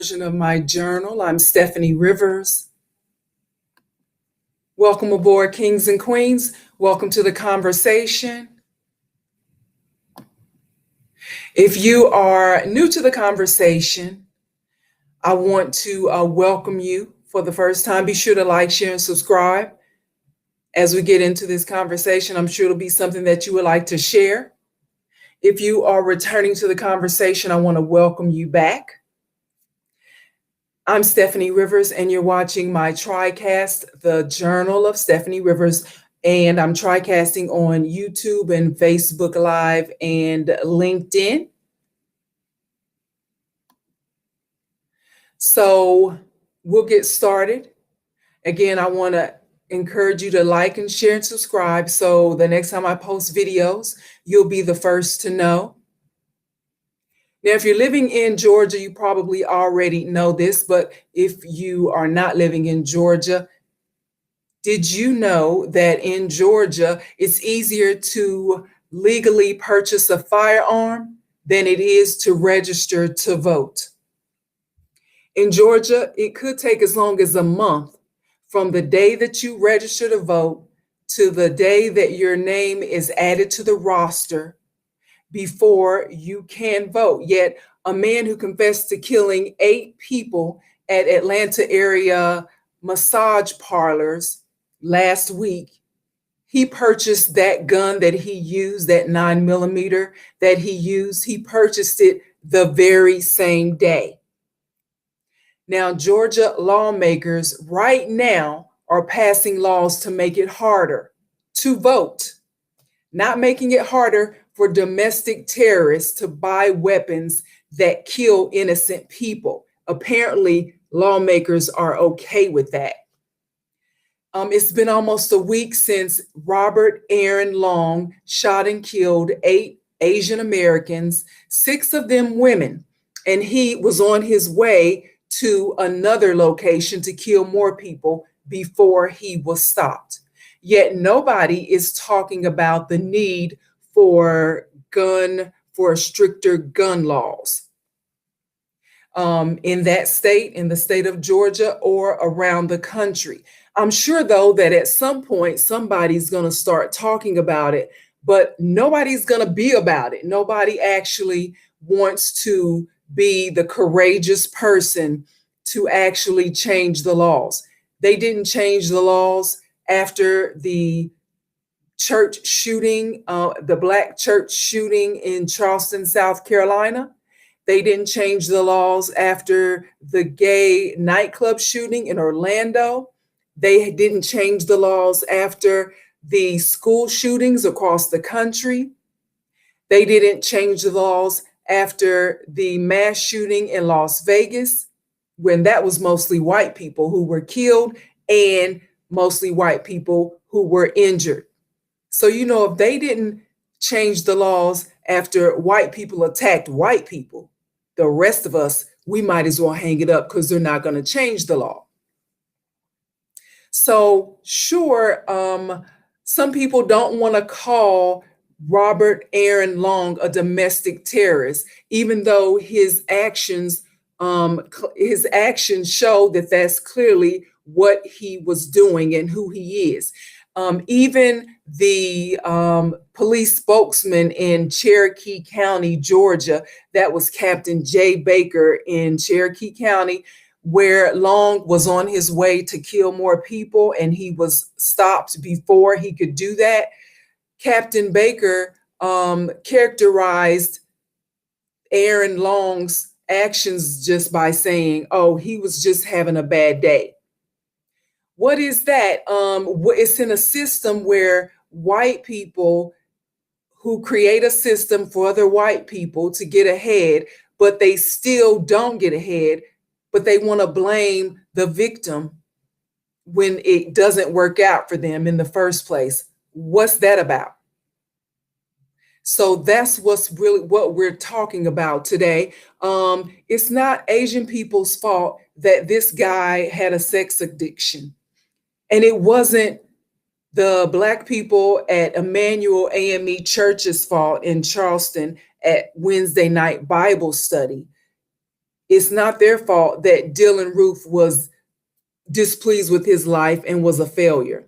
Version of my journal. I'm Steffanie Rivers. Welcome aboard, Kings and Queens. Welcome to the conversation. If you are new to the conversation, I want to welcome you for the first time. Be sure to like, share, and subscribe. As we get into this conversation, I'm sure it'll be something that you would like to share. If you are returning to the conversation, I want to welcome you back. I'm Steffanie Rivers, and you're watching my TriCast, the Journal of Steffanie Rivers, and I'm TriCasting on YouTube and Facebook Live and LinkedIn. So we'll get started. Again, I want to encourage you to like and share and subscribe so the next time I post videos, you'll be the first to know. Now, if you're living in Georgia, you probably already know this, but if you are not living in Georgia, did you know that in Georgia, it's easier to legally purchase a firearm than it is to register to vote? In Georgia, it could take as long as a month from the day that you register to vote to the day that your name is added to the roster before you can vote. Yet a man who confessed to killing 8 people at Atlanta area massage parlors last week, he purchased that gun that he used, that 9mm that he used, he purchased it the very same day. Now, Georgia lawmakers right now are passing laws to make it harder to vote, not making it harder for domestic terrorists to buy weapons that kill innocent people. Apparently, lawmakers are okay with that. It's been almost a week since Robert Aaron Long shot and killed 8 Asian Americans, 6 of them women, and he was on his way to another location to kill more people before he was stopped. Yet nobody is talking about the need for stricter gun laws in that state, in the state of Georgia, or around the country. I'm sure, though, that at some point somebody's going to start talking about it, but nobody's going to be about it. Nobody actually wants to be the courageous person to actually change the laws. They didn't change the laws after the church shooting, the Black church shooting in Charleston, South Carolina. They didn't change the laws after the gay nightclub shooting in Orlando. They didn't change the laws after the school shootings across the country. They didn't change the laws after the mass shooting in Las Vegas, when that was mostly white people who were killed and mostly white people who were injured. So, if they didn't change the laws after white people attacked white people, the rest of us, we might as well hang it up because they're not going to change the law. So, sure, some people don't want to call Robert Aaron Long a domestic terrorist, even though his actions show that that's clearly what he was doing and who he is. Even the police spokesman in Cherokee County, Georgia, that was Captain Jay Baker in Cherokee County, where Long was on his way to kill more people and he was stopped before he could do that. Captain Baker characterized Aaron Long's actions just by saying, oh, he was just having a bad day. What is that? It's in a system where white people who create a system for other white people to get ahead, but they still don't get ahead, but they want to blame the victim when it doesn't work out for them in the first place. What's that about? So that's what we're talking about today. It's not Asian people's fault that this guy had a sex addiction. And it wasn't the Black people at Emmanuel AME Church's fault in Charleston at Wednesday night Bible study. It's not their fault that Dylan Roof was displeased with his life and was a failure.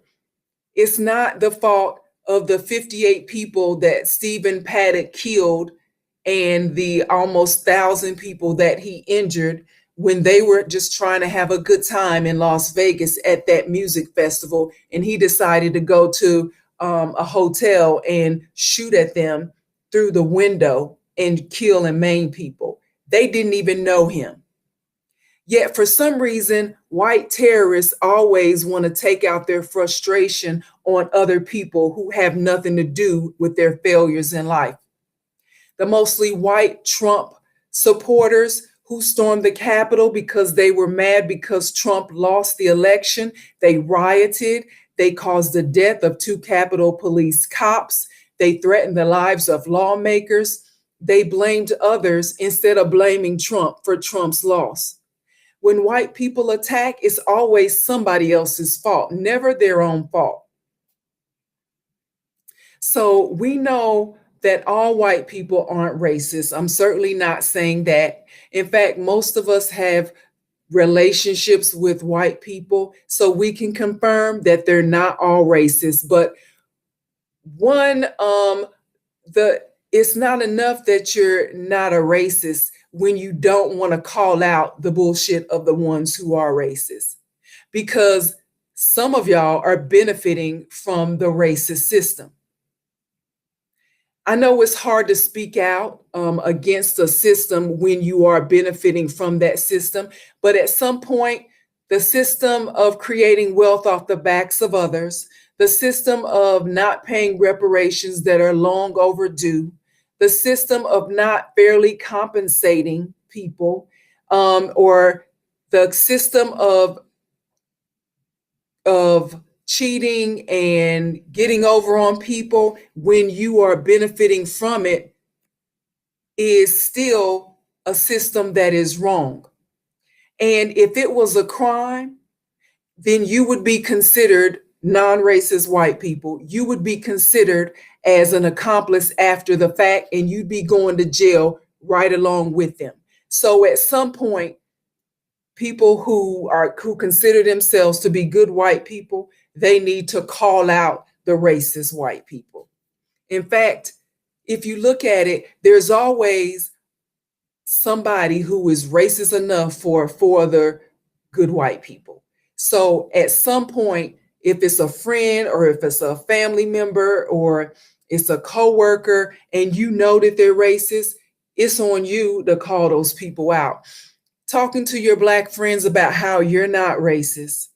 It's not the fault of the 58 people that Stephen Paddock killed and the almost 1,000 people that he injured when they were just trying to have a good time in Las Vegas at that music festival. And he decided to go to a hotel and shoot at them through the window and kill and maim people. They didn't even know him. Yet, for some reason, white terrorists always want to take out their frustration on other people who have nothing to do with their failures in life. The mostly white Trump supporters who stormed the Capitol because they were mad because Trump lost the election, they rioted, they caused the death of 2 Capitol Police cops, they threatened the lives of lawmakers, they blamed others instead of blaming Trump for Trump's loss. When white people attack, it's always somebody else's fault, never their own fault. So we know that all white people aren't racist. I'm certainly not saying that. In fact, most of us have relationships with white people, so we can confirm that they're not all racist. But one, it's not enough that you're not a racist when you don't want to call out the bullshit of the ones who are racist, because some of y'all are benefiting from the racist system. I know it's hard to speak out against a system when you are benefiting from that system, but at some point, the system of creating wealth off the backs of others, the system of not paying reparations that are long overdue, the system of not fairly compensating people, or the system of cheating and getting over on people when you are benefiting from it is still a system that is wrong. And if it was a crime, then you would be considered non-racist white people. You would be considered as an accomplice after the fact, and you'd be going to jail right along with them. So at some point, people who consider themselves to be good white people, they need to call out the racist white people. In fact, if you look at it, there's always somebody who is racist enough for other good white people. So at some point, if it's a friend or if it's a family member or it's a coworker and you know that they're racist, it's on you to call those people out. Talking to your Black friends about how you're not racist.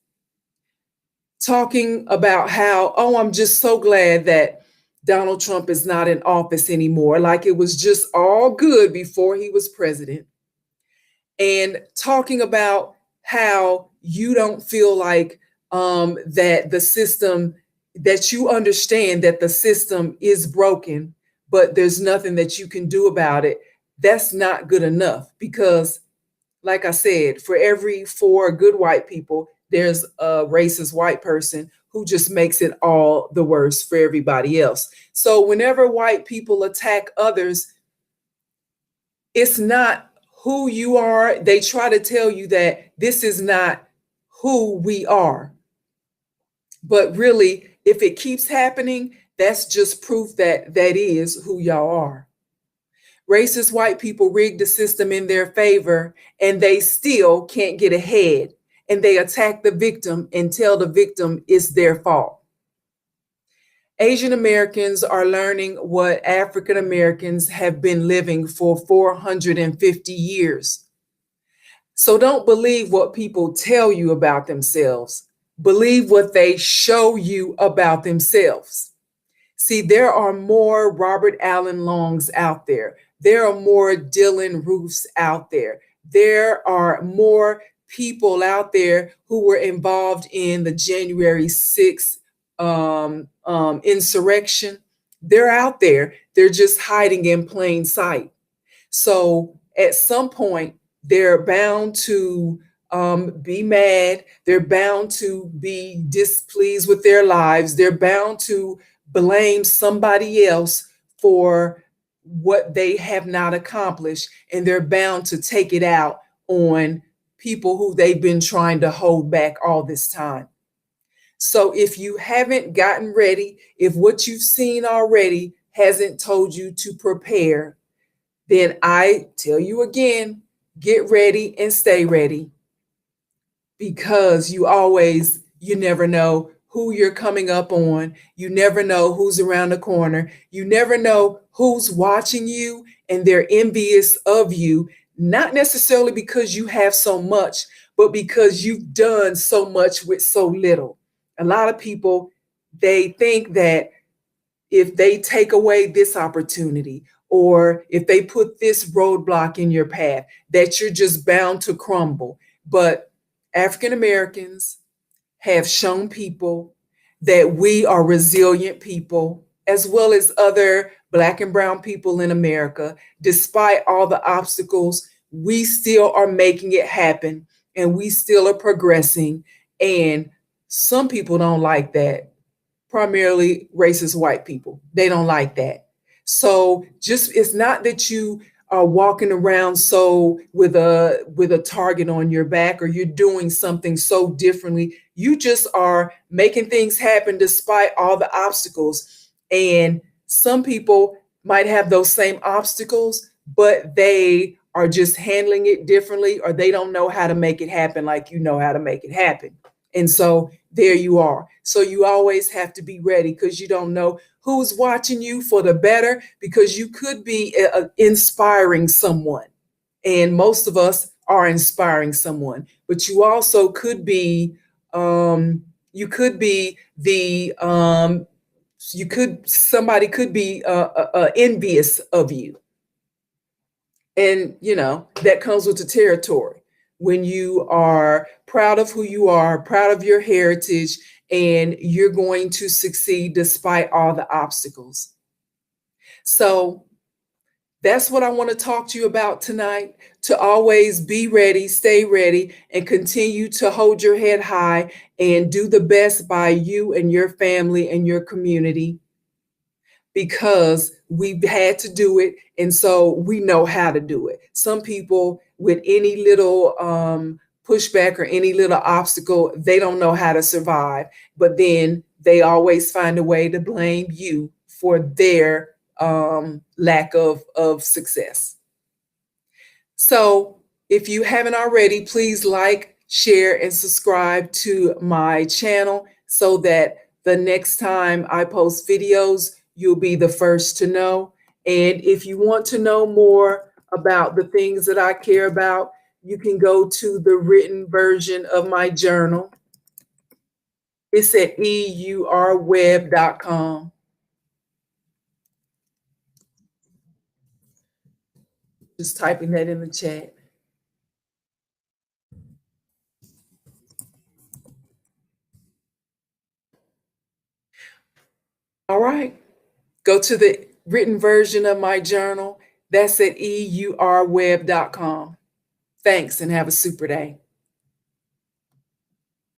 Talking about how, oh, I'm just so glad that Donald Trump is not in office anymore, like it was just all good before he was president. And talking about how you don't feel like that the system, that you understand that the system is broken, but there's nothing that you can do about it. That's not good enough, because like I said, for every 4 good white people, there's a racist white person who just makes it all the worse for everybody else. So whenever white people attack others, it's not who you are. They try to tell you that this is not who we are. But really, if it keeps happening, that's just proof that that is who y'all are. Racist white people rig the system in their favor, and they still can't get ahead. And they attack the victim and tell the victim it's their fault. Asian Americans are learning what African Americans have been living for 450 years. So don't believe what people tell you about themselves. Believe what they show you about themselves. See, there are more Robert Allen Longs out there. There are more Dylan Roofs out there. There are more people out there who were involved in the January 6th insurrection. They're out there. They're just hiding in plain sight. So at some point, they're bound to be mad. They're bound to be displeased with their lives. They're bound to blame somebody else for what they have not accomplished, and they're bound to take it out on people who they've been trying to hold back all this time. So if you haven't gotten ready, if what you've seen already hasn't told you to prepare, then I tell you again, get ready and stay ready, because you never know who you're coming up on. You never know who's around the corner. You never know who's watching you and they're envious of you, not necessarily because you have so much, but because you've done so much with so little. A lot of people, they think that if they take away this opportunity, or if they put this roadblock in your path, that you're just bound to crumble. But African Americans have shown people that we are resilient people, as well as other Black and Brown people in America. Despite all the obstacles, we still are making it happen, and we still are progressing. And some people don't like that, primarily racist white people. They don't like that. So just, it's not that you are walking around so with a target on your back, or you're doing something so differently. You just are making things happen despite all the obstacles. And some people might have those same obstacles, but they are just handling it differently, or they don't know how to make it happen like you know how to make it happen. And so there you are. So you always have to be ready, because you don't know who's watching you for the better, because you could be inspiring someone. And most of us are inspiring someone, but you also could be, somebody could be envious of you. And, that comes with the territory. When you are proud of who you are, proud of your heritage, and you're going to succeed despite all the obstacles. So that's what I want to talk to you about tonight. To always be ready, stay ready, and continue to hold your head high and do the best by you and your family and your community, because we've had to do it, and so we know how to do it. Some people, with any little pushback or any little obstacle, they don't know how to survive, but then they always find a way to blame you for their lack of success. So if you haven't already, please like, share, and subscribe to my channel, so that the next time I post videos, you'll be the first to know. And if you want to know more about the things that I care about, you can go to the written version of my journal. It's at eurweb.com. Just typing that in the chat. All right. Go to the written version of my journal. That's at eurweb.com. Thanks, and have a super day.